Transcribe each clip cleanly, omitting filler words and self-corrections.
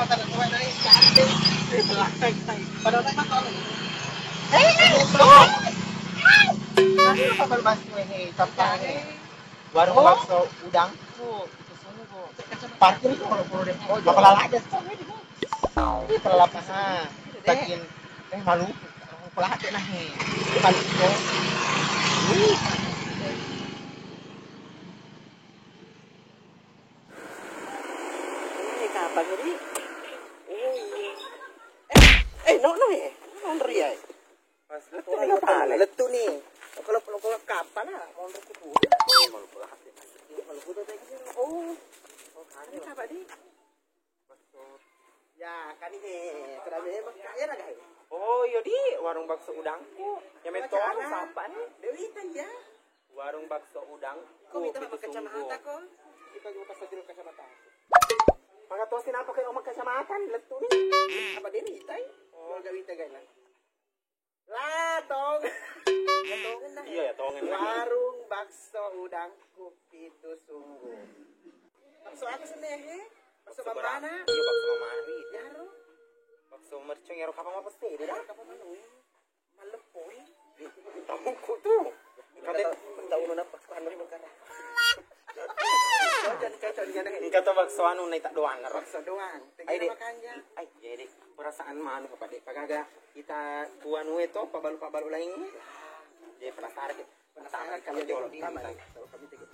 kada kuha na cantik. Padahal naman ako. Ano ka balbas mo eh? Tapang warung bakso udang. Parkir itu kalau perlu deh. Oh, bakal ada sama ini. Ini pelalapan saking malu. Pelate nah nih. Malu kok. Ini kapan jadi? No eh. Mondri ay. Mas letu ni pala. Letu ni. Kalau kapan mau mondri ko. Malu pelate. Malu ko tayo. Oh. Ini apa di? Bakso. Ya, kan ini. Kenapa makanya na guys? Oh, iya di warung bakso udangku. Yang mentong siapa nih? Dewi ya. Warung bakso udangku. Kok minta pakai kacamata kok? Kita juga pas aja kacamata. Maka tosin apa kayak omong kacamata nih letu nih. Apa Dewi tay? Oh, Dewi guys lah. Lah, tong. Iya ya, tongin. Warung bakso udangku itu sungguh. Bakso apa sebenarnya? Bakso mana? Iya bakso mamari. Yaro. Bakso mercong yaro kapal apa pasti? Dah kapal mana? Malepoy. Tahu ku tuh. Kata tahu nuna bakso anu berkata. Kata bakso anu naik tak doang. Bakso doang. Ayo makannya. Ayo jadi perasaan manu kepada pagaga kita buanu itu pabalu lain. Jadi penasaran kami di kamar. Kalau kami tiga.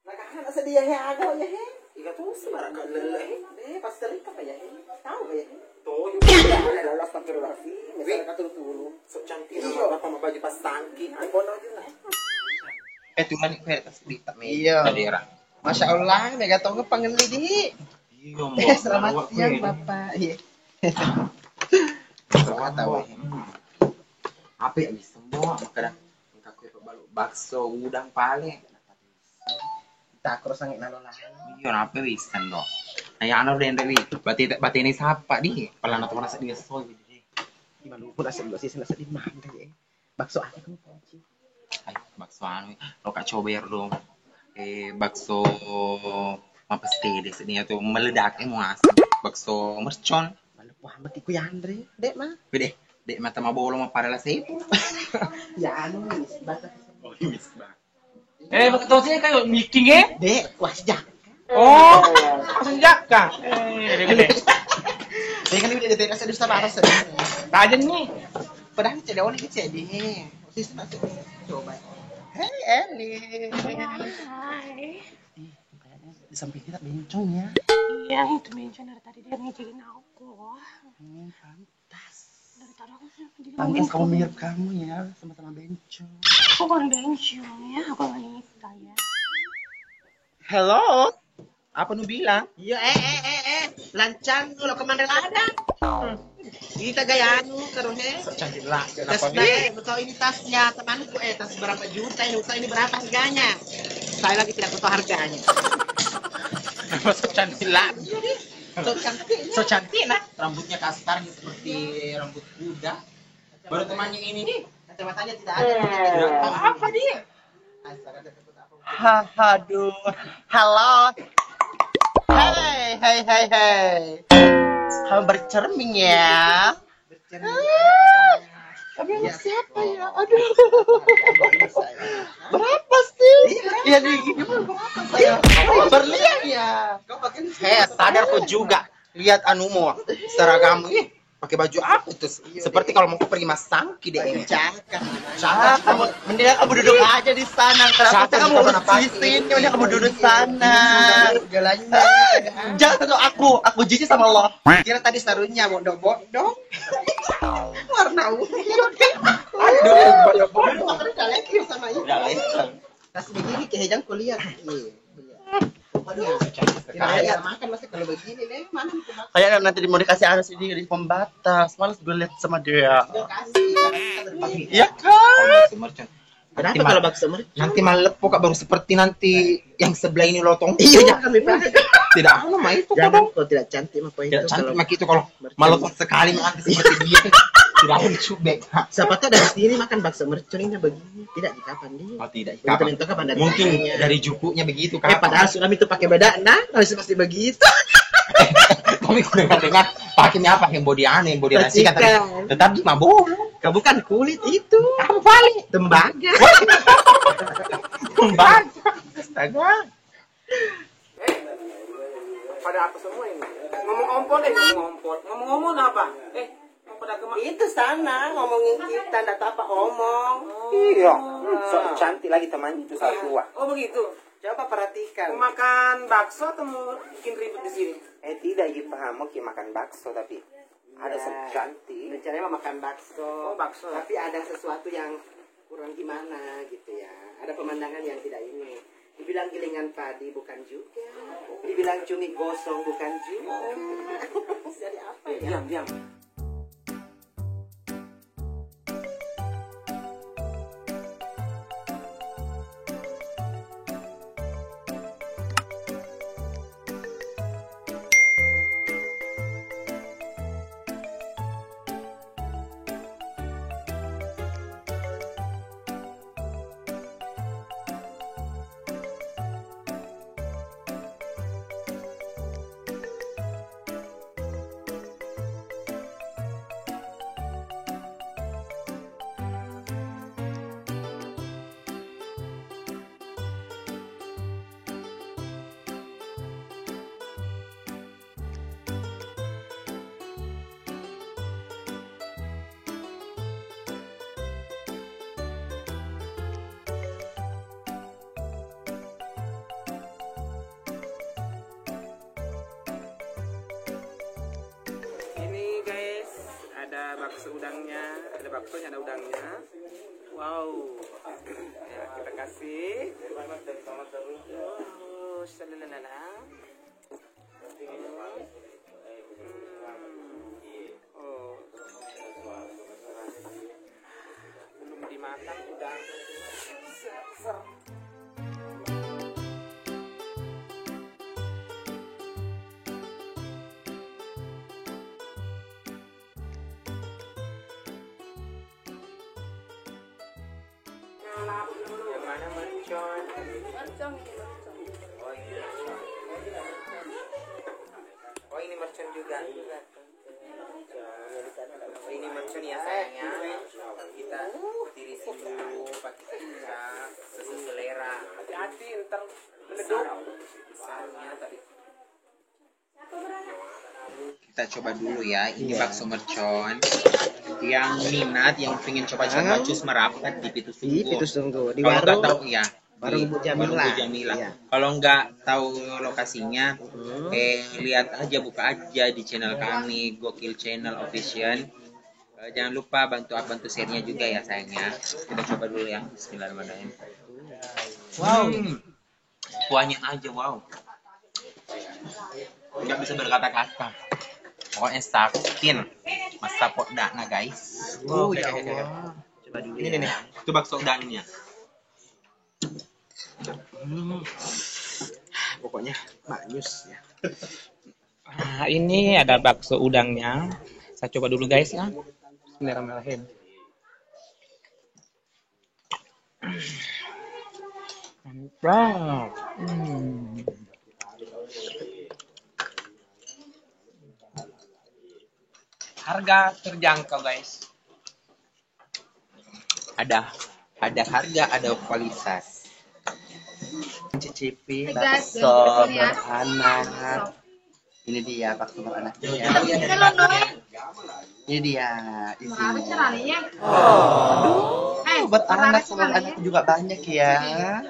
Nakahan asa dia he agaw ya he. Iga tuh sebarang leleh. Pas terik apa ya he? Tahu ya he? Tuh juga lalas tampil rafi. Misalnya katulu. So cantik nama bapak baju pas tangki. Kono aja lah. Tuhan ikhlas cerita iya. Daerah. Masya Allah, mega tau ngepangeli di. Iya, selamat siang Bapak. Iya. Selamat tahu. Apa ya bisa semua makanan bakso udang pale. Tak terus sangit nalolah. Iya, apa bisa ndo. Ayah anu den dari. Bati ini sapa di. Pelana tuh rasa dia soy di. Di mana pun rasa dua sih rasa di mana ya. Bakso apa kamu kunci? Ay, bakso anu. Lo kak coba dong. Bakso apa sih deh sini tuh meledak mau asam. Bakso mercon. Wah, mati ku ya Andre. Dek mah. Dek mata mah bolong mah parela itu. Ya anu batas. Oh, misbah. Betul sih kayak meeting Dek, wah sejak. Oh, sejak kah? Dek kan udah detek rasa dusta baras. Tajen nih. Padahal cedek orang kecil deh. Sisi masuk. Coba. Hey, Eli. Hai. Di samping kita bencong ya. Iya, itu bencong dari tadi dia ngecekin aku. Pantas. Dari tadi aku jadi Pantas kamu mirip kamu ya, sama-sama bencong. Aku kan bencong ya, aku wanita ya. Halo. Apa nu bilang? Iya, lancang lu kemana ada? Kita gaya anu karo he. Cantik lah. Tasnya, betul ini tasnya temanku tas berapa juta ini berapa harganya? Saya lagi tidak tahu harganya. So cantik lah. So cantik nah. Rambutnya kasar seperti rambut kuda. Baru temannya ini nih. Kacamatanya tidak ada. Apa dia? Aduh. Halo. Hai. Kamu bercermin ya? Kamu siapa ya? Aduh. Berapa sih? Ya di berapa saya? Berlian ya. Sadar kok juga. Lihat anumu, seragamu ini. Pakai baju apa itu? Seperti kalau mau pergi Mas Sangki deh. Cakep. Mendingan kamu duduk aja di sana. Kenapa kamu di sini? Mendingan kamu duduk sana. Jangan tuh aku jijik sama Allah. Kira tadi sarunya bodoh-bodoh. Warna ungu. Aduh, bodoh. Udah lagi sama ini. Tas begini kehejang kuliah. Kayak makan masih kalau begini deh mana kayak nanti mau dikasih anak sendiri di pembatas malas gue lihat sama dia iya kan kenapa kalau bakso mercon nanti malepok baru seperti nanti yang sebelah ini lotong iya jangan tidak apa mah itu jangan kalau tidak cantik mah itu tidak cantik mah itu kalau malepok sekali nanti seperti dia Sudah cubek. Siapa tahu dari sini makan bakso mercon ini begini. Tidak di kapan dia? Oh tidak. Begitu nentu kapan dari Mungkin sananya. dari jukunya begitu Padahal sudah itu pakai beda, nah masih pasti begitu. Tapi dengar pakainya apa yang body aneh, body racikan, tetap di mabuk. Bukan kulit itu. Apa paling? Tembaga. Tembaga. Astaga. Pada apa semua ini? Ngomong ompol deh, ngomong apa? Mau pada kemana? Itu sana ngomongin kita, enggak tahu apa omong. Iya. So cantik lagi temannya itu saat tua. Oh begitu. Coba perhatikan. Mau makan bakso atau mau bikin ribut di sini? Tidak gitu paham, mau makan bakso tapi ada cantik. Rencananya mau makan bakso. Oh, bakso. Tapi ada sesuatu yang kurang gimana gitu ya. Ada pemandangan yang tidak ini. Dibilang gilingan padi bukan juga. Dibilang cumi gosong bukan juga. Jadi apa ya? Diam. Ada bakso udangnya, ada baksonya, ada udangnya. Wow. Ya, kita kasih. Oh, salalala. Oh. Belum dimakan udah. Ser. Yang mana mercon? Mercon ini mercon. Oh ini mercon. Oh ini mercon juga. Oh ini mercon ya sayangnya. Kita tirisin dulu pakai kecap sesuai selera. Hati-hati ntar meleduk. Besarnya tadi. Kita coba dulu ya, ini bakso mercon. Yang minat, yang pengen coba-coba cus merapat di Pitus Tunggu. Di Pitus Tunggu. Di Kalau nggak warung tahu ya, warung Bu Jamila. Iya. Kalau nggak tahu lokasinya, lihat aja, buka aja di channel kami, Gokil Channel Official. Jangan lupa bantu share-nya juga ya sayangnya. Kita coba dulu ya. Bismillahirrahmanirrahim. Wow. Kuahnya aja wow. Nggak bisa berkata-kata. Pokoknya sakin. Masa pok dakna guys. Oh ya Allah. Coba dulu. Ini nih. Itu bakso udangnya. Pokoknya maknyus ya. Nah, ini ada bakso udangnya. Saya coba dulu guys ya. Bismillahirrahmanirrahim. Mantap. Harga terjangkau guys. Ada harga, ada kualitas. Cicipi Guys, bakso ya. beranak. Ini dia bakso beranaknya. Ini dia isinya. Buat anak sama anak juga banyak ya.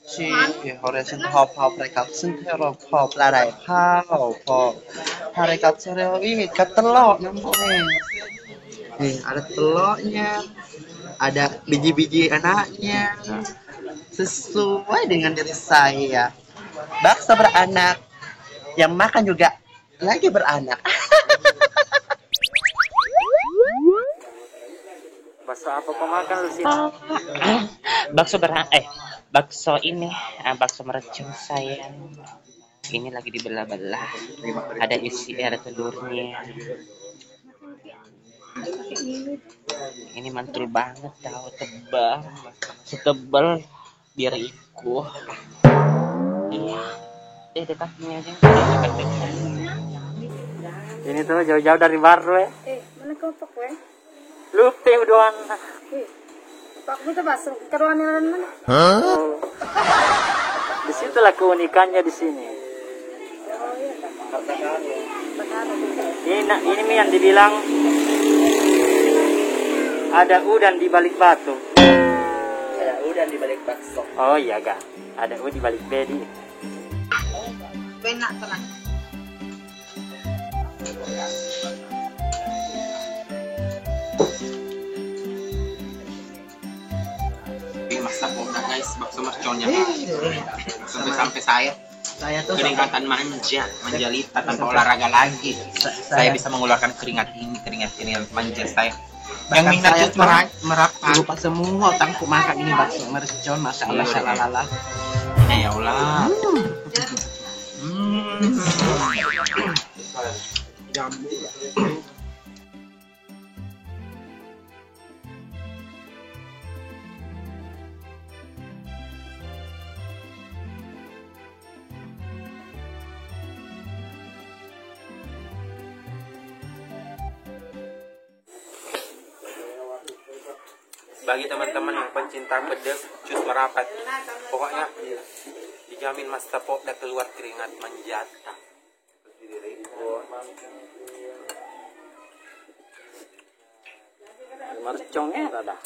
Si horesan hop rekapsen terop hop larai hop harekat serewi ketelok namanya. Nih ada telurnya, ada biji-biji anaknya. Sesuai dengan diri saya. Bakso beranak, yang makan juga lagi beranak. Bakso apa kau makan lu sih? Bakso ini bakso mercon sayang. Ini lagi dibelah-belah. Ada isi, ada telurnya. Ini mantul banget tahu, tebal. Setebal diriku. Iya. Dekatnya aja. Ini tuh jauh-jauh dari baru ya. Mana kau pak we? Lupa udah. Pak kita masuk ke ruangan mana? Di situlah keunikannya di sini. Ini Mi yang dibilang ada udang di balik batu. Ada udang di balik bakso. Oh iya ga, ada udang di balik bedi. Penak tenang. Masak boga guys, bakso merconnya sampai saya Saya tuh keringatan manja lita tanpa olahraga lagi. Saya bisa mengeluarkan keringat ini manja saya. Yang minat saya itu merap lupa semua tangku makan ini bakso mercon, masya Allah, shalalala. ya Allah. Bagi teman-teman yang pencinta pedas, cus merapat. Pokoknya dijamin mas tepok dan keluar keringat menjata. Mercongnya ada.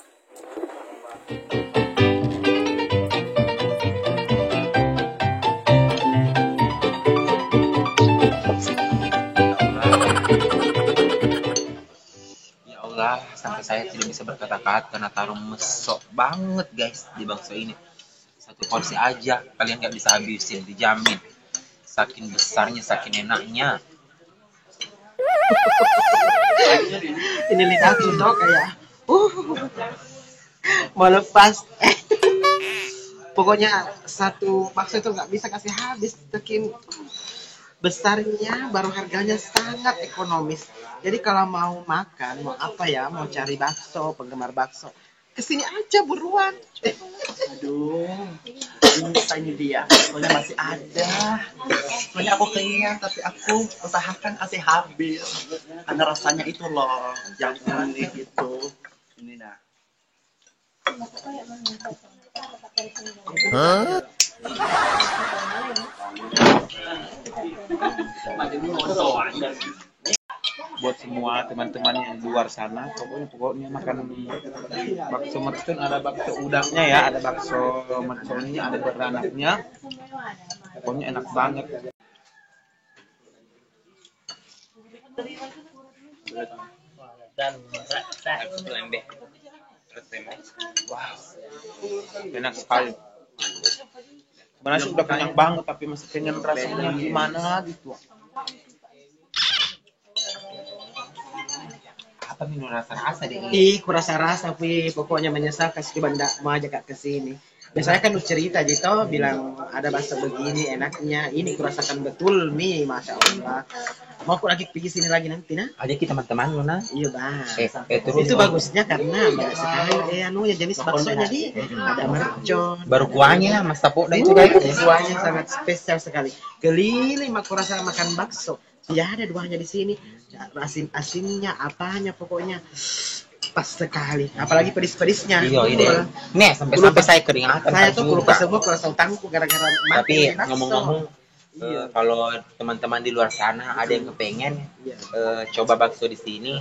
Sampai saya tidak bisa berkata-kata karena taruh mesok banget guys di bakso ini. Satu porsi aja kalian nggak bisa habisin, dijamin. Saking besarnya, saking enaknya. Ini lidahku tuh kayak mau lepas. Pokoknya satu bakso itu nggak bisa kasih habis, saking besarnya, baru harganya sangat ekonomis. Jadi kalau mau makan, mau apa ya, mau cari bakso, penggemar bakso, kesini aja buruan. Aduh, ini dia. Soalnya masih ada. Soalnya aku keingat, tapi aku usahakan kasih habis. Karena rasanya itu loh, yang unik itu. Ini nah. Buat semua teman-teman yang di luar sana, pokoknya makan bakso mercon, ada bakso udangnya ya, ada bakso merconnya, ada beranaknya, pokoknya enak banget. Wow, enak sekali. Sebenarnya udah kenyang banget, tapi masih pengen rasanya gimana gitu. Apa minum rasa-rasa deh? Ku rasa-rasa, pokoknya menyesal kasih banda mau ajak ke sini. Biasanya kan lu cerita gitu, bilang ada bakso begini enaknya. Ini kurasakan betul nih, masya Allah. Mau aku lagi pergi sini lagi nanti nah? Ajak kita teman-teman lu nah. Iya bang. Terus itu bagusnya karena banyak sekali ya jenis baksonya di ada mercon. Baru kuahnya mas tepuk dah itu guys. Kuahnya sangat spesial sekali. Keliling aku rasa makan bakso. Ya ada duanya di sini. Asin-asinnya, apanya pokoknya pas sekali. Apalagi pedis-pedisnya. Iya, ide. Nih, sampai saya keringatan. Saya tuh lupa semua kalau utangku gara-gara tapi ngomong-ngomong, kalau teman-teman di luar sana ada yang kepengen coba bakso di sini,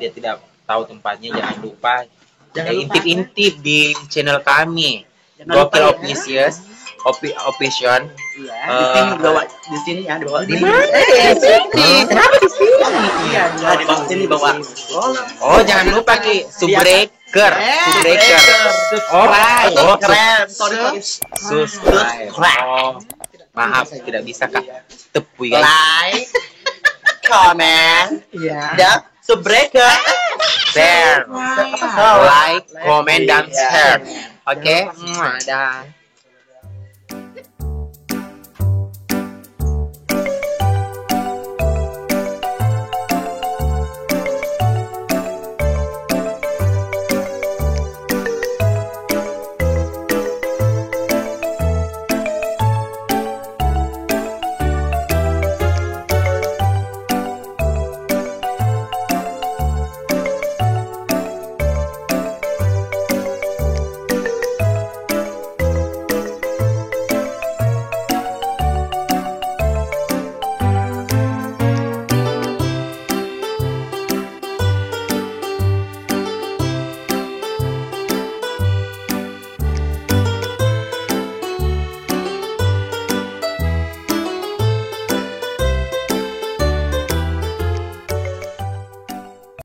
dia tidak tahu tempatnya, jangan lupa intip-intip di channel kami. Gokil Official. Di sini ya, di bawah. Di mana? Kenapa di sini? Iya, di bawah sini bawah. Oh, jangan lupa Ki, Subbreaker. Keren. Subscribe. Oh, maaf tidak bisa Kak. Tepui guys. Like, comment, dan Subbreaker. Share. Like, comment dan share. Oke. Dah.